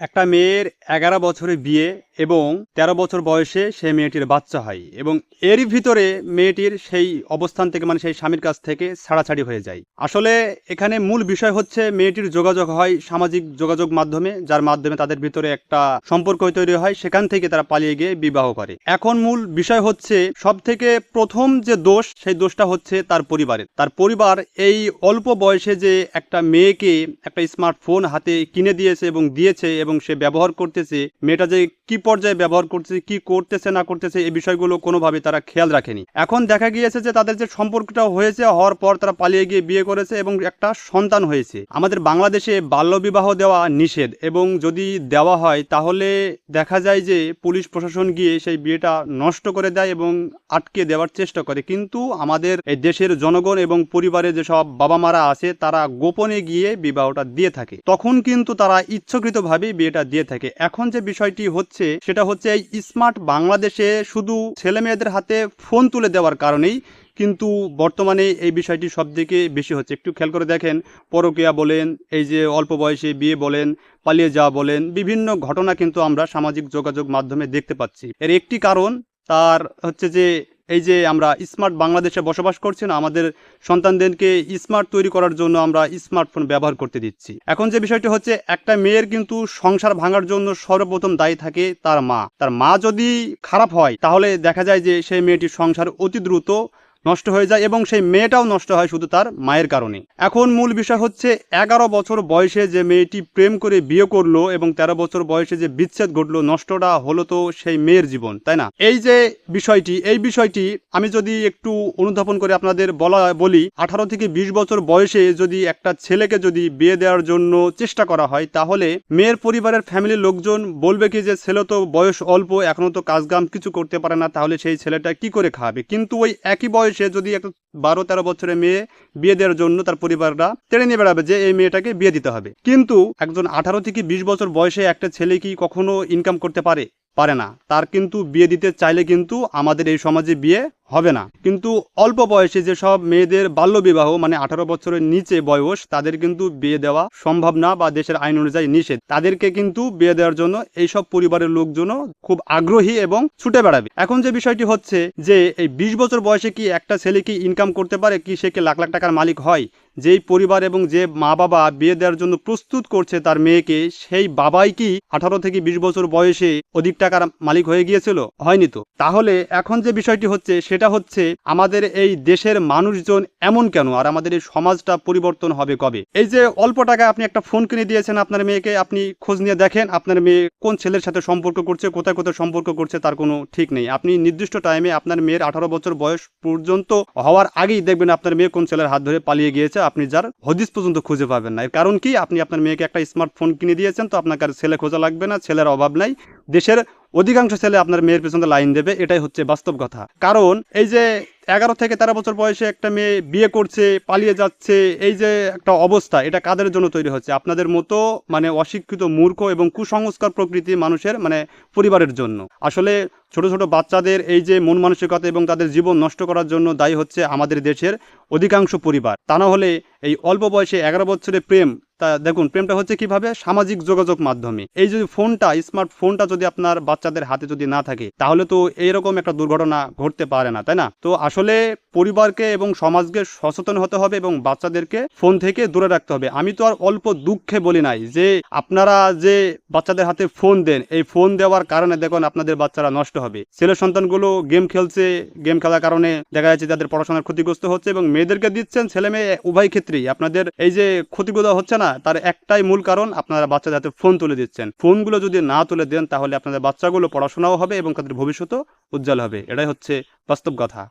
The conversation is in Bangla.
একটা মেয়ের ১১ বছরে বিয়ে এবং ১৩ বছর বয়সে সেই মেয়েটির বাচ্চা হয় এবং এরই ভিতরে মেয়েটির সেই অবস্থান থেকে মানে সেই স্বামীর কাছ থেকে ছাড়াছাড়ি হয়ে যায়। আসলে এখানে মূল বিষয় হচ্ছে মেয়েটির যোগাযোগ হয় সামাজিক যোগাযোগ মাধ্যমে, যার মাধ্যমে তাদের ভিতরে একটা সম্পর্ক তৈরি হয়, সেখান থেকে তারা পালিয়ে গিয়ে বিবাহ করে। এখন মূল বিষয় হচ্ছে সবথেকে প্রথম যে দোষ, সেই দোষটা হচ্ছে তার পরিবারের। তার পরিবার এই অল্প বয়সে যে একটা মেয়েকে একটা স্মার্টফোন হাতে কিনে দিয়েছে এবং দিয়েছে এবং সে ব্যবহার করতেছে, মেয়েটা যে কি পর্যায়ে ব্যবহার করতেছে, কি করতেছে না করতেছে, এই বিষয়গুলো কোনোভাবে তারা খেয়াল রাখেনি। এখন দেখা গিয়েছে যে তাদের যে সম্পর্কটা হয়েছে, হওয়ার পর তারা পালিয়ে গিয়ে বিয়ে করেছে এবং একটা সন্তান হয়েছে। আমাদের বাংলাদেশে বাল্যবিবাহ দেওয়া নিষেধ এবং যদি দেওয়া হয় তাহলে দেখা যায় যে পুলিশ প্রশাসন গিয়ে সেই বিয়েটা নষ্ট করে দেয় এবং আটকে দেওয়ার চেষ্টা করে। কিন্তু আমাদের এই দেশের জনগণ এবং পরিবারে যেসব বাবা মারা আছে তারা গোপনে গিয়ে বিবাহটা দিয়ে থাকে, তখন কিন্তু তারা ইচ্ছাকৃতভাবে বিয়েটা দিয়ে থাকে। এখন যে বিষয়টি হচ্ছে সেটা হচ্ছে এই স্মার্ট বাংলাদেশে শুধু ছেলে মেয়েদের হাতে ফোন তুলে দেওয়ার কারণেই কিন্তু বর্তমানে এই বিষয়টি সবদিকে বেশি হচ্ছে। একটু খেয়াল করে দেখেন, পরকীয়া বলেন, এই যে অল্প বয়সে বিয়ে বলেন, পালিয়ে যাওয়া বলেন, বিভিন্ন ঘটনা কিন্তু আমরা সামাজিক যোগাযোগ মাধ্যমে দেখতে পাচ্ছি। এর একটি কারণ তার হচ্ছে যে এই যে আমরা স্মার্ট বাংলাদেশে বসবাস করছি না, আমাদের সন্তানদেরকে স্মার্ট তৈরি করার জন্য আমরা স্মার্টফোন ব্যবহার করতে দিচ্ছি। এখন যে বিষয়টি হচ্ছে, একটা মেয়ের কিন্তু সংসার ভাঙার জন্য সর্বপ্রথম দায়ী থাকে তার মা। তার মা যদি খারাপ হয় তাহলে দেখা যায় যে সেই মেয়েটির সংসার অতি দ্রুত নষ্ট হয়ে যায় এবং সেই মেয়েটাও নষ্ট হয় শুধু তার মায়ের কারণে। এখন মূল বিষয় হচ্ছে ১১ বছর বয়সে যে মেয়েটি প্রেম করে বিয়ে করলো এবং ১৩ বছর বয়সে যে বিচ্ছেদ ঘটলো, নষ্টটা হলো তো সেই মেয়ের জীবন, তাই না? এই যে এই বিষয়টি আমি যদি একটু অনুধাবন করে আপনাদের বলি, ১৮ থেকে ২০ বছর বয়সে যদি একটা ছেলেকে যদি বিয়ে দেওয়ার জন্য চেষ্টা করা হয় তাহলে মেয়ের পরিবারের ফ্যামিলির লোকজন বলবে কি যে ছেলে তো বয়স অল্প, এখনো তো কাজকাম কিছু করতে পারে না, তাহলে সেই ছেলেটা কি করে খাবে? কিন্তু ওই একই বয়সে যদি একটা ১২-১৩ বছরের মেয়ে বিয়ে দেওয়ার জন্য তার পরিবাররা টেনে নিয়ে বেড়াবে যে এই মেয়েটাকে বিয়ে দিতে হবে। কিন্তু একজন ১৮ থেকে ২০ বছর বয়সে একটা ছেলে কি কখনো ইনকাম করতে পারে না। তার কিন্তু বিয়ে দিতে চাইলে কিন্তু আমাদের এই সমাজে বিয়ে হবে না। কিন্তু অল্প বয়সে যেসব মেয়েদের বাল্যবিবাহ মানে ১৮ বছরের নিচে বয়স, তাদের কিন্তু বিয়ে দেওয়া সম্ভব না বা দেশের আইন অনুযায়ী নিষেধ। তাদেরকে কিন্তু বিয়ে দেওয়ার জন্য এইসব পরিবারের লোকজনও খুব আগ্রহী এবং ছুটে বেড়াবে। এখন যে বিষয়টি হচ্ছে যে এই ২০ বছর বয়সে কি একটা ছেলে কি ইনকাম করতে পারে, কি সে কি লাখ লাখ টাকার মালিক হয়? যেই পরিবার এবং যে মা বাবা বিয়ে দেওয়ার জন্য প্রস্তুত করছে তার মেয়েকে, সেই বাবাই কি ১৮ থেকে ২০ বছর বয়সে অধিক টাকার মালিক হয়ে গিয়েছিল? হয়নি তো। তাহলে এখন যে বিষয়টি হচ্ছে সেটা হচ্ছে আমাদের এই দেশের মানুষজন এমন কেন, আর আমাদের এই সমাজটা পরিবর্তন হবে কবে? এই যে অল্প টাকায় আপনি একটা ফোন কিনে দিয়েছেন আপনার মেয়েকে, আপনি খোঁজ নিয়ে দেখেন আপনার মেয়ে কোন ছেলের সাথে সম্পর্ক করছে, কোথায় কোথায় সম্পর্ক করছে তার কোনো ঠিক নেই। আপনি নির্দিষ্ট টাইমে আপনার মেয়ের ১৮ বছর বয়স পর্যন্ত হওয়ার আগেই দেখবেন আপনার মেয়ে কোন ছেলের হাত ধরে পালিয়ে গিয়েছে, আপনি যার হদিস পর্যন্ত খুঁজে পাবেন না। এর কারণ কি? আপনি আপনার মেয়েকে একটা স্মার্টফোন কিনে দিয়েছেন, তো আপনাকে আর ছেলে খোঁজা লাগবে না, ছেলের অভাব নাই। দেশের অধিকাংশ ছেলে আপনার মেয়ের পেছনে লাইন দেবে, এটাই হচ্ছে বাস্তব কথা। কারণ এই যে ১১ থেকে ১৩ বছর বয়সে একটা মেয়ে বিয়ে করছে, পালিয়ে যাচ্ছে, এই যে একটা অবস্থা, এটা কাদের জন্য তৈরি হচ্ছে? আপনাদের মতো মানে অশিক্ষিত, মূর্খ এবং কুসংস্কার প্রকৃতি মানুষের মানে পরিবারের জন্য। আসলে ছোট ছোট বাচ্চাদের এই যে মন মানসিকতা এবং তাদের জীবন নষ্ট করার জন্য দায়ী হচ্ছে আমাদের দেশের অধিকাংশ পরিবার। তা না হলে এই অল্প বয়সে ১১ বছরের প্রেম, তা দেখুন প্রেমটা হচ্ছে কিভাবে? সামাজিক যোগাযোগ মাধ্যমে। এই যে ফোনটা, স্মার্টফোনটা যদি আপনার বাচ্চাদের হাতে যদি না থাকে তাহলে তো এইরকম একটা দুর্ঘটনা ঘটতে পারে না, তাই না? তো আসলে পরিবারকে এবং সমাজকে সচেতন হতে হবে এবং বাচ্চাদেরকে ফোন থেকে দূরে রাখতে হবে। আমি তো আর অল্প দুঃখে বলি নাই যে আপনারা যে বাচ্চাদের হাতে ফোন দেন, এই ফোন দেওয়ার কারণে দেখুন আপনাদের বাচ্চারা নষ্ট হবে। ছেলে সন্তানগুলো গেম খেলছে, গেম খেলার কারণে দেখা যাচ্ছে তাদের পড়াশোনার ক্ষতিগ্রস্ত হচ্ছে এবং মেয়েদেরকে দিচ্ছেন, ছেলে মেয়ে উভয় ক্ষেত্রেই আপনাদের এই যে ক্ষতিগুলো হচ্ছে না, তার একটাই মূল কারণ আপনারা বাচ্চাদের হাতে ফোন তুলে দিচ্ছেন। ফোনগুলো যদি না তুলে দেন তাহলে আপনাদের বাচ্চাগুলো পড়াশোনাও হবে এবং তাদের ভবিষ্যৎও উজ্জ্বল হবে। এটাই হচ্ছে বাস্তব কথা।